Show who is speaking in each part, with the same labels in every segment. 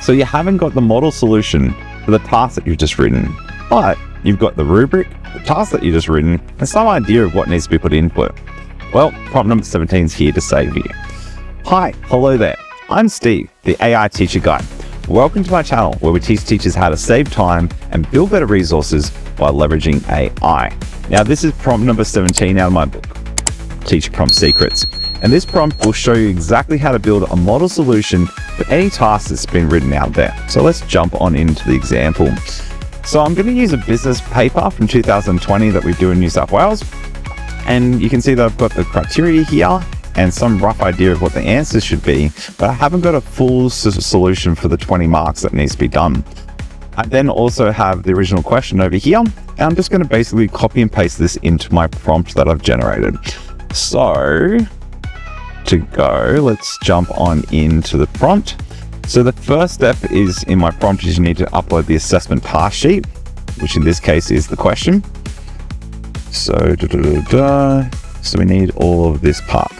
Speaker 1: So you haven't got the model solution for the task that you've just written, but you've got the rubric, the task that you've just written, and some idea of what needs to be put into it. Well, prompt number 17 is here to save you. Hi, hello there. I'm Steve, the AI Teacher Guy. Welcome to my channel where we teach teachers how to save time and build better resources while leveraging AI. Now, this is prompt number 17 out of my book, Teacher Prompt Secrets. And this prompt will show you exactly how to build a model solution for any task that's been written out there. So let's jump on into the example. So I'm going to use a business paper from 2020 that we do in New South Wales. And you can see that I've got the criteria here and some rough idea of what the answers should be, but I haven't got a full solution for the 20 marks that needs to be done. I then also have the original question over here, and I'm just going to basically copy and paste this into my prompt that I've generated. So to go, let's jump on into the prompt. So the first step is in my prompt is you need to upload the assessment task sheet, which in this case is the question. So, so we need all of this part.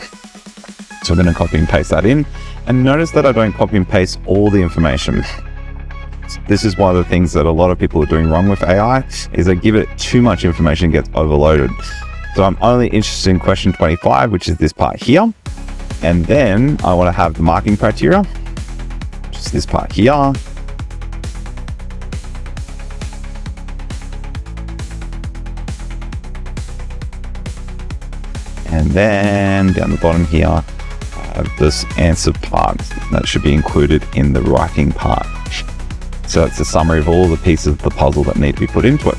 Speaker 1: So I'm going to copy and paste that in, and notice that I don't copy and paste all the information. This is one of the things that a lot of people are doing wrong with AI, is they give it too much information and gets overloaded. So I'm only interested in question 25, which is this part here. And then I want to have the marking criteria, which is this part here. And then down the bottom here, I have this answer part that should be included in the writing part. So it's a summary of all the pieces of the puzzle that need to be put into it.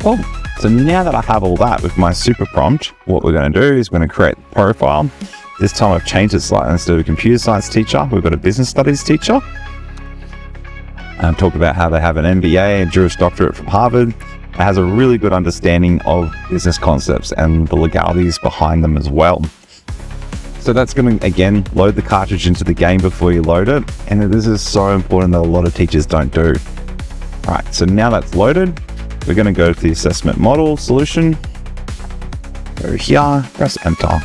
Speaker 1: Oh, so now that I have all that with my super prompt, what we're going to do is we're going to create the profile. This time I've changed it slightly. Instead of a computer science teacher, we've got a business studies teacher. And talk about how they have an MBA and Juris Doctorate from Harvard. It has a really good understanding of business concepts and the legalities behind them as well. So that's going to, again, load the cartridge into the game before you load it. And this is so important that a lot of teachers don't do. All right, so now that's loaded, we're going to go to the assessment model solution. Go here, press enter,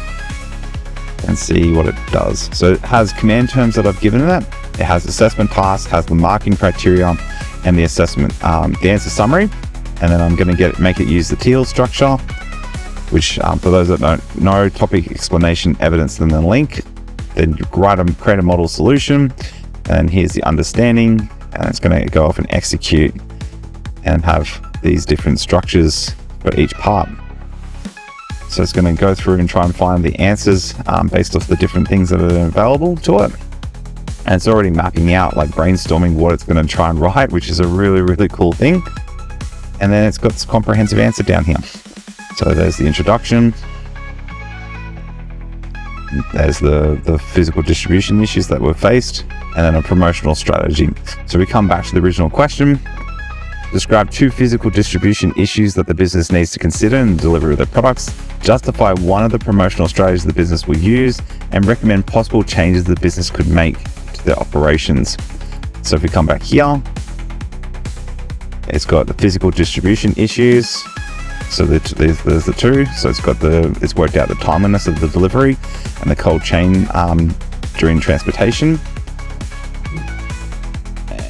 Speaker 1: and see what it does. So it has command terms that I've given it. It has assessment task, has the marking criteria, and the assessment, the answer summary. And then I'm going to make it use the TEEL structure, which for those that don't know, topic, explanation, evidence, and then link. Then you create a model solution, and here's the understanding, and it's going to go off and execute and have these different structures for each part. So it's going to go through and try and find the answers based off the different things that are available to it. And it's already mapping out, like brainstorming what it's going to try and write, which is a really, really cool thing. And then it's got this comprehensive answer down here. So there's the introduction. There's the physical distribution issues that were faced, and then a promotional strategy. So we come back to the original question. Describe 2 physical distribution issues that the business needs to consider in the delivery of their products. Justify one of the promotional strategies the business will use, and recommend possible changes the business could make to their operations. So if we come back here, it's got the physical distribution issues. So there's the 2. So it's worked out the timeliness of the delivery and the cold chain during transportation.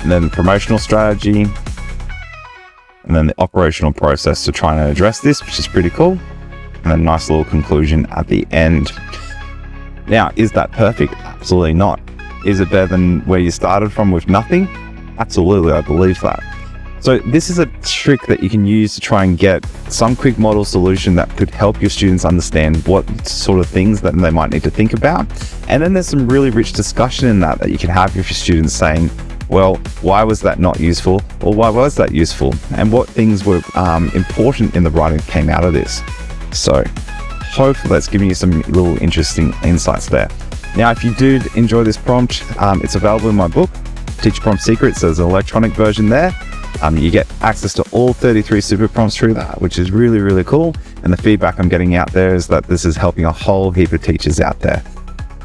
Speaker 1: And then the promotional strategy. And then the operational process to try and address this, which is pretty cool. And then a nice little conclusion at the end. Now, is that perfect? Absolutely not. Is it better than where you started from with nothing? Absolutely, I believe that. So this is a trick that you can use to try and get some quick model solution that could help your students understand what sort of things that they might need to think about. And then there's some really rich discussion in that you can have with your students saying, well, why was that not useful? Or why was that useful? And what things were important in the writing that came out of this? So hopefully that's giving you some little interesting insights there. Now, if you do enjoy this prompt, it's available in my book, Teacher Prompt Secrets. There's an electronic version there. You get access to all 33 super prompts through that, which is really, really cool. And the feedback I'm getting out there is that this is helping a whole heap of teachers out there.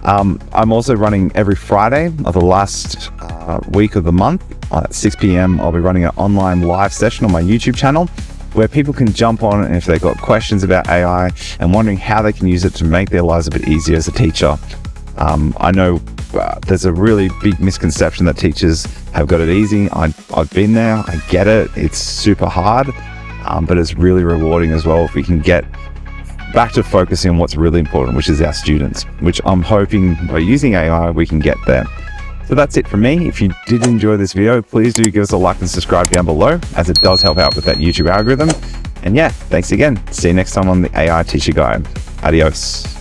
Speaker 1: I'm also running every Friday of the last week of the month at 6 p.m. I'll be running an online live session on my YouTube channel. where people can jump on and if they've got questions about AI and wondering how they can use it to make their lives a bit easier as a teacher. I know there's a really big misconception that teachers have got it easy. I've been there, I get it, it's super hard, but it's really rewarding as well if we can get back to focusing on what's really important, which is our students, which I'm hoping by using AI, we can get there. So that's it from me. If you did enjoy this video, please do give us a like and subscribe down below, as it does help out with that YouTube algorithm. And yeah, thanks again. See you next time on the AI Teacher Guide. Adios.